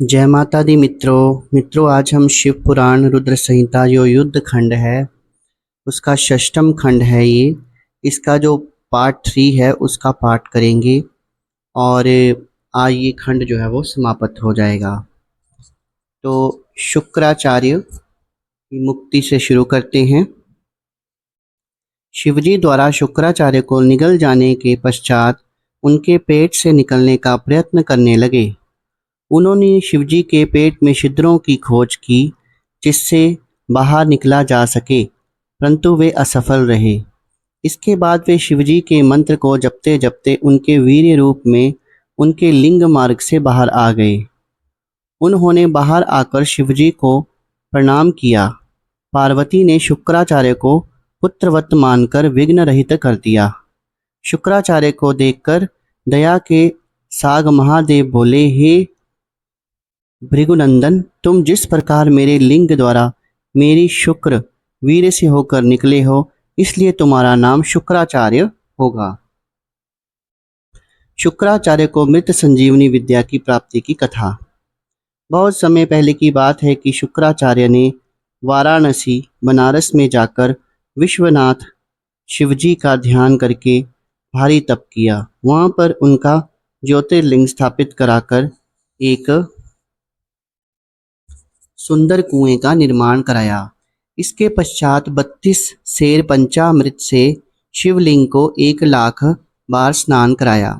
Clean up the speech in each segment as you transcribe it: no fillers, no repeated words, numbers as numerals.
जय माता दी मित्रों आज हम शिव पुराण रुद्र संहिता जो युद्ध खंड है उसका षष्ठम खंड है ये। इसका जो पार्ट 3 है उसका पाठ करेंगे और आज ये खंड जो है वो समाप्त हो जाएगा। तो शुक्राचार्य की मुक्ति से शुरू करते हैं। शिवजी द्वारा शुक्राचार्य को निगल जाने के पश्चात उनके पेट से निकलने का प्रयत्न करने लगे। उन्होंने शिवजी के पेट में छिद्रों की खोज की जिससे बाहर निकला जा सके, परंतु वे असफल रहे। इसके बाद वे शिवजी के मंत्र को जपते जपते उनके वीर्य रूप में उनके लिंग मार्ग से बाहर आ गए। उन्होंने बाहर आकर शिवजी को प्रणाम किया। पार्वती ने शुक्राचार्य को पुत्रवत मानकर विघ्न रहित कर दिया। शुक्राचार्य को देखकर दया के साग महादेव बोले, हे भृगुनंदन, तुम जिस प्रकार मेरे लिंग द्वारा मेरी शुक्र वीर से होकर निकले हो, इसलिए तुम्हारा नाम शुक्राचार्य होगा। शुक्राचार्य को मृत संजीवनी विद्या की प्राप्ति की कथा। बहुत समय पहले की बात है कि शुक्राचार्य ने वाराणसी बनारस में जाकर विश्वनाथ शिवजी का ध्यान करके भारी तप किया। वहां पर उनका ज्योतिर्लिंग स्थापित कराकर एक सुंदर कुएं का निर्माण कराया। इसके पश्चात 32 सेर पंचामृत से शिवलिंग को 1 लाख बार स्नान कराया।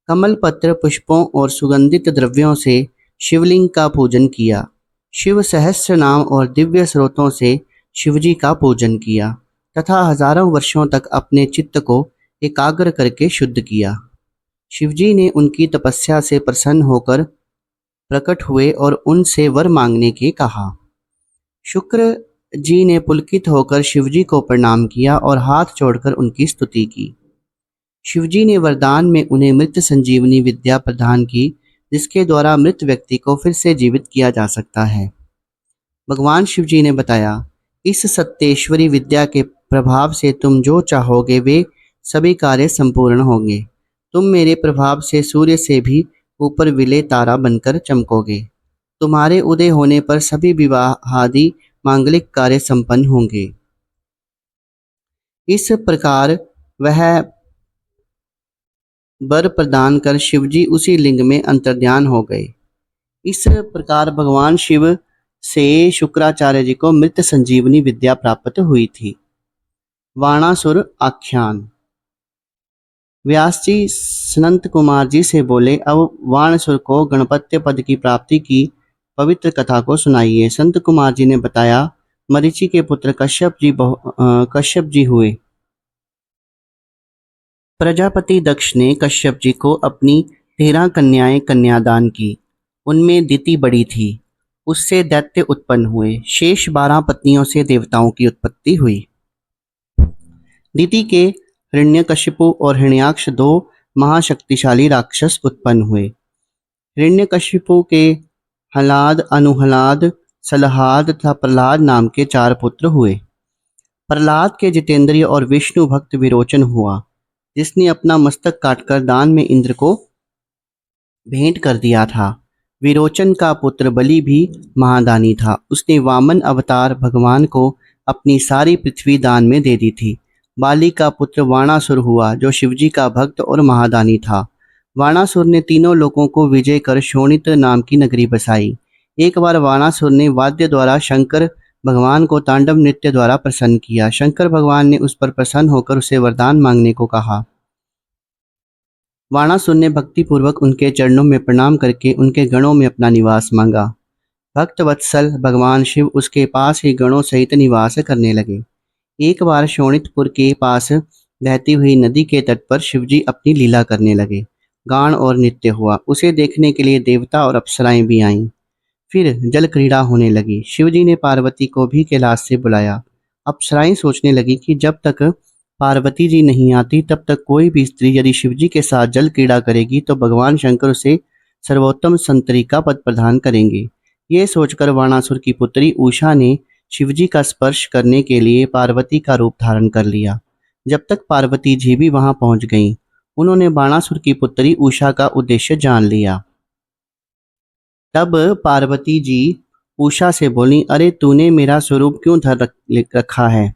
कमल पत्र, पुष्पों और सुगंधित द्रव्यों से शिवलिंग का पूजन किया। शिव सहस्त्र नाम और दिव्य स्रोतों से शिवजी का पूजन किया तथा हजारों वर्षों तक अपने चित्त को एकाग्र करके शुद्ध किया। शिवजी ने उनकी तपस्या से प्रसन्न होकर प्रकट हुए और उनसे वर मांगने के कहा। शुक्र जी ने पुलकित होकर शिवजी को प्रणाम किया और हाथ जोड़कर उनकी स्तुति की। शिवजी ने वरदान में उन्हें मृत संजीवनी विद्या प्रदान की, जिसके द्वारा मृत व्यक्ति को फिर से जीवित किया जा सकता है। भगवान शिवजी ने बताया, इस सत्येश्वरी विद्या के प्रभाव से तुम जो चाहोगे वे सभी कार्य संपूर्ण होंगे। तुम मेरे प्रभाव से सूर्य से भी ऊपर विले तारा बनकर चमकोगे। तुम्हारे उदय होने पर सभी विवाह आदि मांगलिक कार्य संपन्न होंगे। इस प्रकार वह वर प्रदान कर शिवजी उसी लिंग में अंतर्ध्यान हो गए। इस प्रकार भगवान शिव से शुक्राचार्य जी को मृत संजीवनी विद्या प्राप्त हुई थी। वाणासुर आख्यान। व्यास जी सनंत कुमार जी से बोले, अब वाणासुर को गणपत्य पद की प्राप्ति की पवित्र कथा को सुनाइए। संत कुमार जी ने बताया, मरीचि के पुत्र कश्यप जी हुए। प्रजापति दक्ष ने कश्यप जी को अपनी 13 कन्याएं कन्यादान की। उनमें दिति बड़ी थी। उससे दैत्य उत्पन्न हुए। शेष 12 पत्नियों से देवताओं की उत्पत्ति हुई। दिति के हिरण्यकशिपु और हिरण्याक्ष 2 महाशक्तिशाली राक्षस उत्पन्न हुए। हिरण्यकशिपु के हलाद, अनुहलाद, सलहाद तथा प्रहलाद नाम के 4 पुत्र हुए। प्रहलाद के जितेंद्रिय और विष्णु भक्त विरोचन हुआ, जिसने अपना मस्तक काटकर दान में इंद्र को भेंट कर दिया था। विरोचन का पुत्र बलि भी महादानी था। उसने वामन अवतार भगवान को अपनी सारी पृथ्वी दान में दे दी थी। बाली का पुत्र वाणासुर हुआ, जो शिवजी का भक्त और महादानी था। वाणासुर ने तीनों लोगों को विजय कर शोणित नाम की नगरी बसाई। एक बार वाणासुर ने वाद्य द्वारा शंकर भगवान को तांडव नृत्य द्वारा प्रसन्न किया। शंकर भगवान ने उस पर प्रसन्न होकर उसे वरदान मांगने को कहा। वाणासुर ने भक्तिपूर्वक उनके चरणों में प्रणाम करके उनके गणों में अपना निवास मांगा। भक्त वत्सल भगवान शिव उसके पास ही गणों सहित निवास करने लगे। एक बार शोणितपुर के पास बहती हुई नदी के तट पर शिवजी अपनी लीला करने लगे। गान और नृत्य हुआ। उसे देखने के लिए देवता और अप्सराएं भी आईं। फिर जल क्रीड़ा होने लगी। शिवजी ने पार्वती को भी कैलाश से बुलाया। अप्सराएं सोचने लगी कि जब तक पार्वती जी नहीं आती तब तक कोई भी स्त्री यदि शिवजी के साथ जल क्रीड़ा करेगी तो भगवान शंकर उसे सर्वोत्तम संतरी का पद प्रदान करेंगे। ये सोचकर वाणासुर की पुत्री उषा ने शिवजी का स्पर्श करने के लिए पार्वती का रूप धारण कर लिया। जब तक पार्वती जी भी वहां पहुंच गईं, उन्होंने बाणासुर की पुत्री उषा का उद्देश्य जान लिया। तब पार्वती जी उषा से बोली, अरे तूने मेरा स्वरूप क्यों रखा है?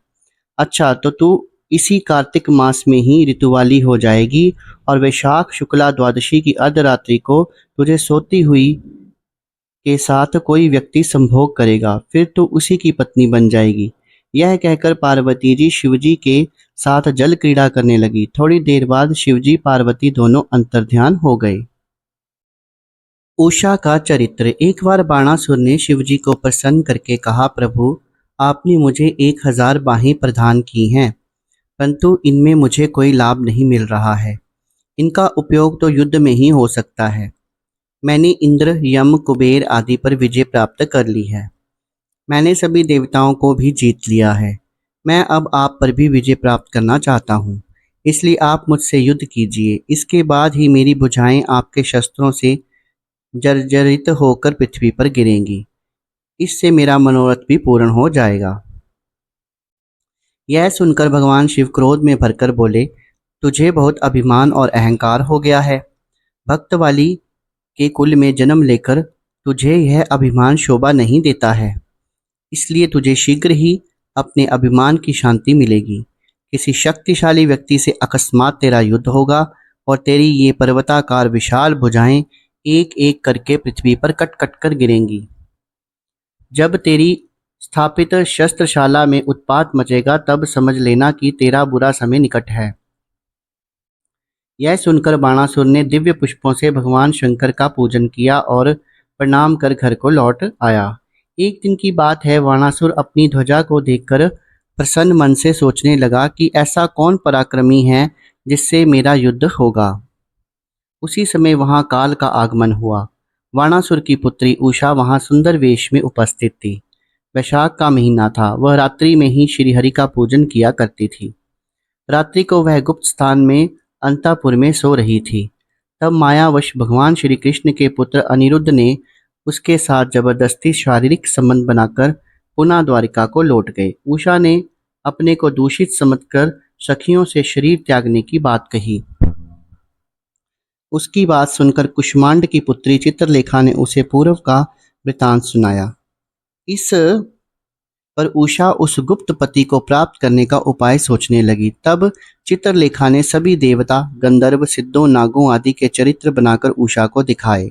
अच्छा, तो तू इसी कार्तिक मास में ही ऋतुवाली हो जाएगी और वैशाख शुक्ला द्वादशी की अर्धरात्रि को तुझे सोती हुई के साथ कोई व्यक्ति संभोग करेगा, फिर तो उसी की पत्नी बन जाएगी। यह कहकर पार्वती जी शिवजी के साथ जल क्रीड़ा करने लगी। थोड़ी देर बाद शिवजी पार्वती दोनों अंतर्ध्यान हो गए। उषा का चरित्र। एक बार बाणासुर ने शिवजी को प्रसन्न करके कहा, प्रभु आपने मुझे 1000 बाहें प्रदान की हैं, परंतु इनमें मुझे कोई लाभ नहीं मिल रहा है। इनका उपयोग तो युद्ध में ही हो सकता है। मैंने इंद्र, यम, कुबेर आदि पर विजय प्राप्त कर ली है। मैंने सभी देवताओं को भी जीत लिया है। मैं अब आप पर भी विजय प्राप्त करना चाहता हूँ, इसलिए आप मुझसे युद्ध कीजिए। इसके बाद ही मेरी भुजाएं आपके शस्त्रों से जर्जरित होकर पृथ्वी पर गिरेंगी। इससे मेरा मनोरथ भी पूर्ण हो जाएगा। यह सुनकर भगवान शिव क्रोध में भरकर बोले, तुझे बहुत अभिमान और अहंकार हो गया है। भक्त वाली के कुल में जन्म लेकर तुझे यह अभिमान शोभा नहीं देता है, इसलिए तुझे शीघ्र ही अपने अभिमान की शांति मिलेगी। किसी शक्तिशाली व्यक्ति से अकस्मात तेरा युद्ध होगा और तेरी ये पर्वताकार विशाल भुजाएं एक एक करके पृथ्वी पर कट कट कर गिरेंगी। जब तेरी स्थापित शस्त्रशाला में उत्पात मचेगा, तब समझ लेना कि तेरा बुरा समय निकट है। यह सुनकर बाणासुर ने दिव्य पुष्पों से भगवान शंकर का पूजन किया और प्रणाम कर घर को लौट आया। एक दिन की बात है, बाणासुर अपनी ध्वजा को देखकर प्रसन्न मन से सोचने लगा कि ऐसा कौन पराक्रमी है जिससे मेरा युद्ध होगा। उसी समय वहां काल का आगमन हुआ। बाणासुर की पुत्री उषा वहां सुंदर वेश में उपस्थित थी। वैशाख का महीना था। वह रात्रि में ही श्रीहरि का पूजन किया करती थी। रात्रि को वह गुप्त स्थान में अंतापुर में सो रही थी। तब मायावश भगवान श्री कृष्ण के पुत्र अनिरुद्ध ने उसके साथ जबरदस्ती शारीरिक संबंध बनाकर पुनः द्वारिका को लौट गए। उषा ने अपने को दूषित समझकर सखियों से शरीर त्यागने की बात कही। उसकी बात सुनकर कुष्मांड की पुत्री चित्रलेखा ने उसे पूर्व का वृतांत सुनाया। इस पर उषा उस गुप्त पति को प्राप्त करने का उपाय सोचने लगी। तब चित्रलेखा ने सभी देवता, गंधर्व, सिद्धों, नागों आदि के चरित्र बनाकर उषा को दिखाए।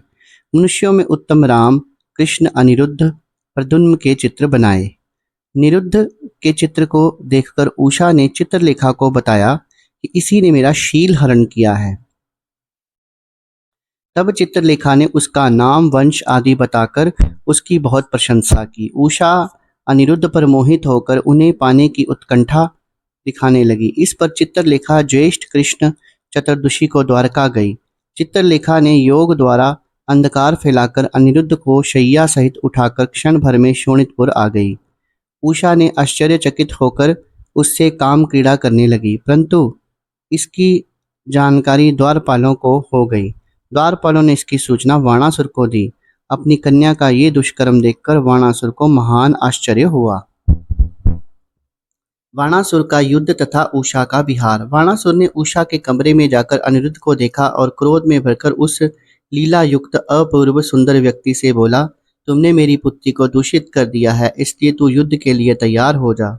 मनुष्यों में उत्तम राम, कृष्ण, अनिरुद्ध, प्रद्युम्न के चित्र बनाए। निरुद्ध के चित्र को देखकर उषा ने चित्रलेखा को बताया कि इसी ने मेरा शील हरण किया है। तब चित्रलेखा ने उसका नाम, वंश आदि बताकर उसकी बहुत प्रशंसा की। उषा अनिरुद्ध पर मोहित होकर उन्हें पाने की उत्कंठा दिखाने लगी। इस पर चित्रलेखा ज्येष्ठ कृष्ण चतुर्दशी को द्वारका गई। चित्रलेखा ने योग द्वारा अंधकार फैलाकर अनिरुद्ध को शैया सहित उठाकर क्षण भर में शोणितपुर आ गई। उषा ने आश्चर्यचकित होकर उससे काम क्रीड़ा करने लगी, परंतु इसकी जानकारी द्वारपालों को हो गई। द्वारपालों ने इसकी सूचना बाणासुर को दी। अपनी कन्या का ये दुष्कर्म देखकर बाणासुर को महान आश्चर्य हुआ। बाणासुर का युद्ध तथा उषा का विहार। बाणासुर ने उषा के कमरे में जाकर अनिरुद्ध को देखा और क्रोध में भरकर उस लीला युक्त अपूर्व सुंदर व्यक्ति से बोला, तुमने मेरी पुत्री को दूषित कर दिया है, इसलिए तू युद्ध के लिए तैयार हो जा।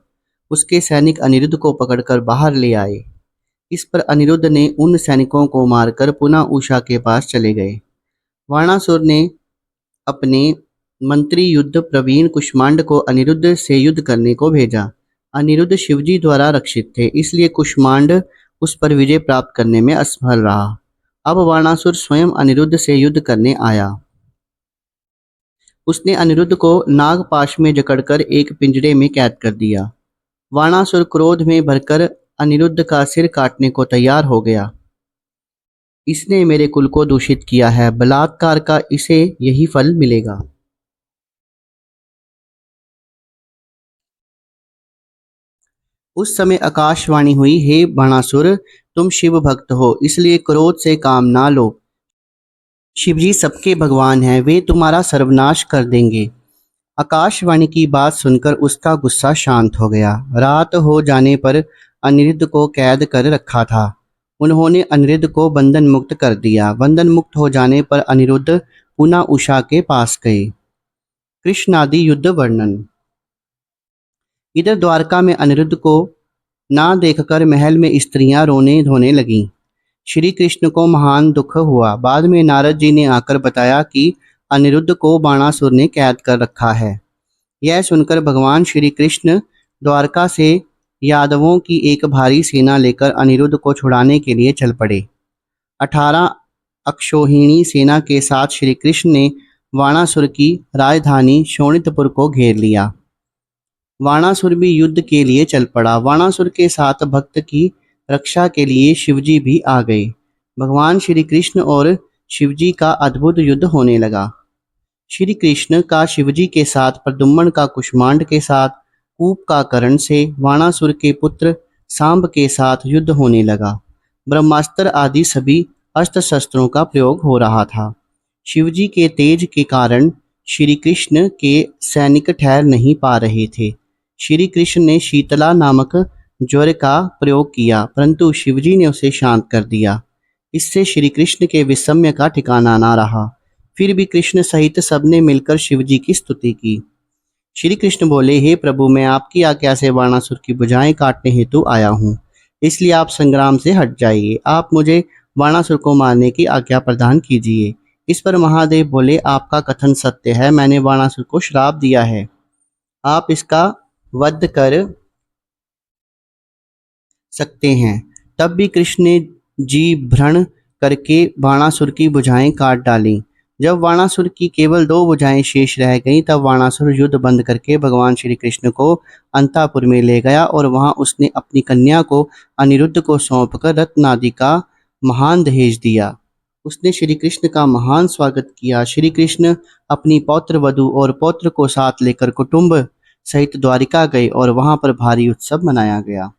उसके सैनिक अनिरुद्ध को पकड़कर बाहर ले आए। इस पर अनिरुद्ध ने उन सैनिकों को मारकर पुनः उषा के पास चले गए। बाणासुर ने अपने मंत्री युद्ध प्रवीण कुष्मांड को अनिरुद्ध से युद्ध करने को भेजा। अनिरुद्ध शिवजी द्वारा रक्षित थे, इसलिए कुष्मांड उस पर विजय प्राप्त करने में असफल रहा। अब बाणासुर स्वयं अनिरुद्ध से युद्ध करने आया। उसने अनिरुद्ध को नागपाश में जकड़कर एक पिंजरे में कैद कर दिया। बाणासुर क्रोध में भरकर अनिरुद्ध का सिर काटने को तैयार हो गया। इसने मेरे कुल को दूषित किया है, बलात्कार का इसे यही फल मिलेगा। उस समय आकाशवाणी हुई, हे बाणासुर, तुम शिव भक्त हो, इसलिए क्रोध से काम ना लो। शिवजी सबके भगवान हैं, वे तुम्हारा सर्वनाश कर देंगे। आकाशवाणी की बात सुनकर उसका गुस्सा शांत हो गया। रात हो जाने पर अनिरुद्ध को कैद कर रखा था। उन्होंने अनिरुद्ध को बंधन मुक्त कर दिया। बंधन मुक्त हो जाने पर अनिरुद्ध पुनः उषा के पास गए। कृष्णादि युद्ध वर्णन। इधर द्वारका में अनिरुद्ध को ना देखकर महल में स्त्रियां रोने धोने लगीं। श्री कृष्ण को महान दुख हुआ। बाद में नारद जी ने आकर बताया कि अनिरुद्ध को बाणासुर ने कैद कर रखा है। यह सुनकर भगवान श्री कृष्ण द्वारका से यादवों की एक भारी सेना लेकर अनिरुद्ध को छुड़ाने के लिए चल पड़े। 18 अक्षौहिणी सेना के साथ श्री कृष्ण ने वाणासुर की राजधानी शोणितपुर को घेर लिया। वाणासुर भी युद्ध के लिए चल पड़ा। वाणासुर के साथ भक्त की रक्षा के लिए शिवजी भी आ गए। भगवान श्री कृष्ण और शिवजी का अद्भुत युद्ध होने लगा। श्री कृष्ण का शिवजी के साथ, प्रद्युम्न का कुष्मांड के साथ, कूप का कर्ण से, वाणासुर के पुत्र सांब के साथ युद्ध होने लगा। ब्रह्मास्त्र आदि सभी अस्त्र शस्त्रों का प्रयोग हो रहा था। शिवजी के तेज के कारण श्री कृष्ण के सैनिक ठहर नहीं पा रहे थे। श्री कृष्ण ने शीतला नामक ज्वर का प्रयोग किया, परंतु शिवजी ने उसे शांत कर दिया। इससे श्री कृष्ण के विषम्य का ठिकाना ना रहा। फिर भी कृष्ण सहित सबने मिलकर शिवजी की स्तुति की। श्री कृष्ण बोले, हे प्रभु, मैं आपकी आज्ञा से बाणासुर की भुजाएं काटने हेतु आया हूँ, इसलिए आप संग्राम से हट जाइए। आप मुझे बाणासुर को मारने की आज्ञा प्रदान कीजिए। इस पर महादेव बोले, आपका कथन सत्य है। मैंने बाणासुर को श्राप दिया है, आप इसका वध कर सकते हैं। तब भी कृष्ण ने जी भ्रण करके बाणासुर की भुजाएं काट डाली। जब बाणासुर की केवल 2 भुजाएं शेष रह गईं, तब बाणासुर युद्ध बंद करके भगवान श्री कृष्ण को अंतापुर में ले गया और वहां उसने अपनी कन्या को अनिरुद्ध को सौंपकर रत्नादि का महान दहेज दिया। उसने श्री कृष्ण का महान स्वागत किया। श्री कृष्ण अपनी पौत्र वधू और पौत्र को साथ लेकर कुटुंब सहित द्वारिका गए और वहां पर भारी उत्सव मनाया गया।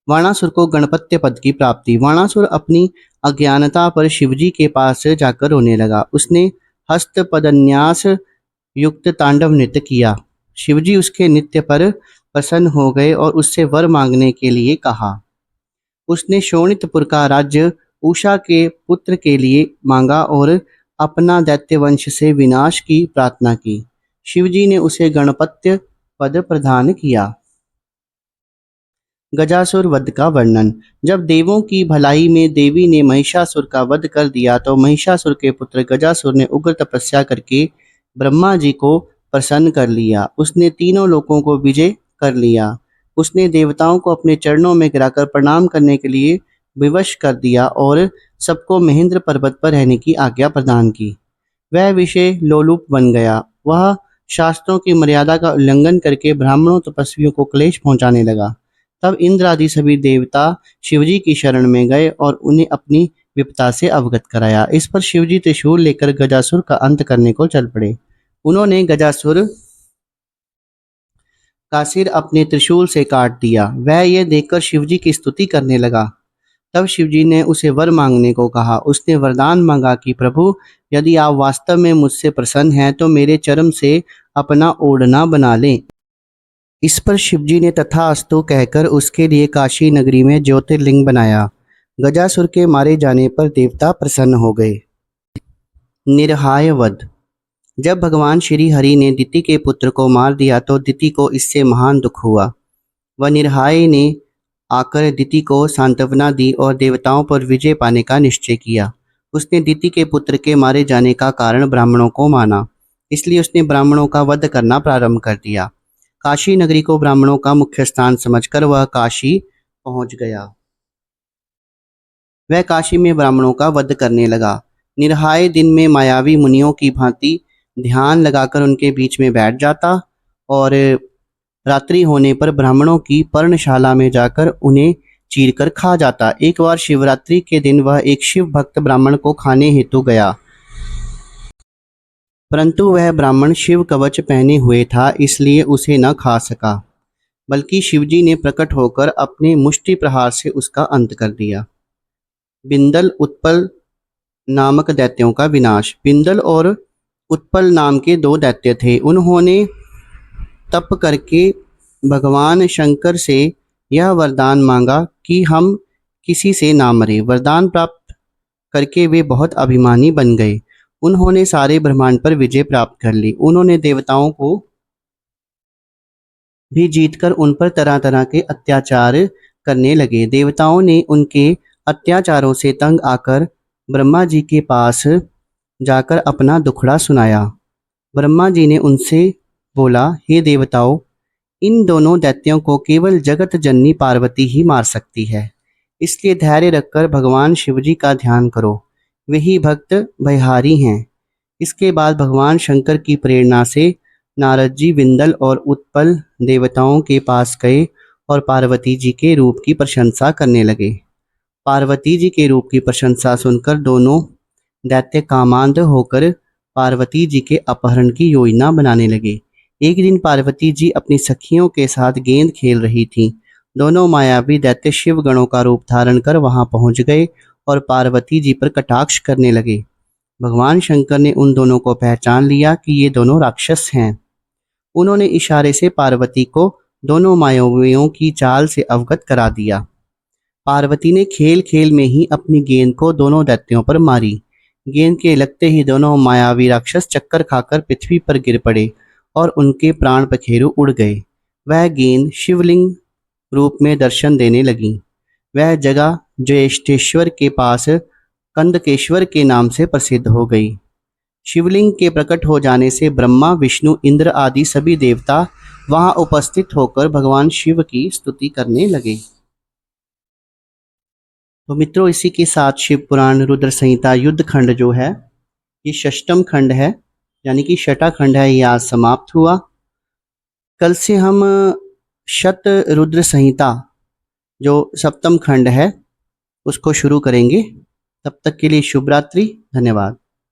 वाणासुर को गणपत्य पद की प्राप्ति। वाणासुर अपनी अज्ञानता पर शिवजी के पास जाकर रोने लगा। उसने हस्त पदन्यास युक्त तांडव नृत्य किया। शिवजी उसके नृत्य पर प्रसन्न हो गए और उससे वर मांगने के लिए कहा। उसने शोणितपुर का राज्य उषा के पुत्र के लिए मांगा और अपना दैत्य वंश से विनाश की प्रार्थना की। शिवजी ने उसे गणपत्य पद प्रदान किया। गजासुर वध का वर्णन। जब देवों की भलाई में देवी ने महिषासुर का वध कर दिया तो महिषासुर के पुत्र गजासुर ने उग्र तपस्या करके ब्रह्मा जी को प्रसन्न कर लिया। उसने तीनों लोकों को विजय कर लिया। उसने देवताओं को अपने चरणों में गिराकर प्रणाम करने के लिए विवश कर दिया और सबको महेंद्र पर्वत पर रहने की आज्ञा प्रदान की। वह विषय लोलुप बन गया। वह शास्त्रों की मर्यादा का उल्लंघन करके ब्राह्मणों तपस्वियों को क्लेश पहुंचाने लगा। तब इंद्र आदि सभी देवता शिवजी की शरण में गए और उन्हें अपनी विपदा से अवगत कराया। इस पर शिवजी त्रिशूल लेकर गजासुर का अंत करने को चल पड़े। उन्होंने गजासुर का सिर अपने त्रिशूल से काट दिया। वह यह देखकर शिवजी की स्तुति करने लगा। तब शिवजी ने उसे वर मांगने को कहा। उसने वरदान मांगा कि प्रभु, यदि आप वास्तव में मुझसे प्रसन्न हैं तो मेरे चर्म से अपना ओढ़ना बना लें। इस पर शिवजी ने तथास्तु कहकर उसके लिए काशी नगरी में ज्योतिर्लिंग बनाया। गजासुर के मारे जाने पर देवता प्रसन्न हो गए। निर्हाय वध। जब भगवान श्री हरि ने दिति के पुत्र को मार दिया तो दिति को इससे महान दुख हुआ। वह निर्हाय ने आकर दिति को सांत्वना दी और देवताओं पर विजय पाने का निश्चय किया। उसने दिति के पुत्र के मारे जाने का कारण ब्राह्मणों को माना, इसलिए उसने ब्राह्मणों का वध करना प्रारंभ कर दिया। काशी नगरी को ब्राह्मणों का मुख्य स्थान समझकर वह काशी पहुंच गया। वह काशी में ब्राह्मणों का वध करने लगा। निर्हाय दिन में मायावी मुनियों की भांति ध्यान लगाकर उनके बीच में बैठ जाता और रात्रि होने पर ब्राह्मणों की पर्णशाला में जाकर उन्हें चीरकर खा जाता। एक बार शिवरात्रि के दिन वह एक शिव भक्त ब्राह्मण को खाने हेतु गया, परंतु वह ब्राह्मण शिव कवच पहने हुए था, इसलिए उसे न खा सका, बल्कि शिवजी ने प्रकट होकर अपने मुष्टि प्रहार से उसका अंत कर दिया। बिंदल उत्पल नामक दैत्यों का विनाश। बिंदल और उत्पल नाम के 2 दैत्य थे। उन्होंने तप करके भगवान शंकर से यह वरदान मांगा कि हम किसी से ना मरे। वरदान प्राप्त करके वे बहुत अभिमानी बन गए। उन्होंने सारे ब्रह्मांड पर विजय प्राप्त कर ली। उन्होंने देवताओं को भी जीतकर उन पर तरह तरह के अत्याचार करने लगे। देवताओं ने उनके अत्याचारों से तंग आकर ब्रह्मा जी के पास जाकर अपना दुखड़ा सुनाया। ब्रह्मा जी ने उनसे बोला, हे देवताओं, इन दोनों दैत्यों को केवल जगत जननी पार्वती ही मार सकती है, इसलिए धैर्य रखकर भगवान शिव जी का ध्यान करो, वही भक्त भयहारी हैं। इसके बाद भगवान शंकर की प्रेरणा से नारद जी विंदल और उत्पल देवताओं के पास गए और पार्वती जी के रूप की प्रशंसा करने लगे। पार्वती जी के रूप की प्रशंसा सुनकर दोनों दैत्य कामांध होकर पार्वती जी के अपहरण की योजना बनाने लगे। एक दिन पार्वती जी अपनी सखियों के साथ गेंद खेल रही थीं। दोनों मायावी दैत्य शिव गणों का रूप धारण कर वहां पहुंच गए और पार्वती जी पर कटाक्ष करने लगे। भगवान शंकर ने उन दोनों को पहचान लिया कि ये दोनों राक्षस हैं। उन्होंने इशारे से पार्वती को दोनों मायावियों की चाल से अवगत करा दिया। पार्वती ने खेल खेल में ही अपनी गेंद को दोनों दैत्यों पर मारी। गेंद के लगते ही दोनों मायावी राक्षस चक्कर खाकर पृथ्वी पर गिर पड़े और उनके प्राण पखेरु उड़ गए। वह गेंद शिवलिंग रूप में दर्शन देने लगी। वह जगह ज्येष्ठेश्वर के पास कंदकेश्वर के नाम से प्रसिद्ध हो गई। शिवलिंग के प्रकट हो जाने से ब्रह्मा, विष्णु, इंद्र आदि सभी देवता वहां उपस्थित होकर भगवान शिव की स्तुति करने लगे। तो मित्रों, इसी के साथ शिव पुराण रुद्र संहिता युद्ध खंड जो है ये षष्टम खंड है, यानी कि छठा खंड है, ये आज समाप्त हुआ। कल से हम शत रुद्र संहिता जो सप्तम खंड है उसको शुरू करेंगे। तब तक के लिए शुभ रात्रि, धन्यवाद।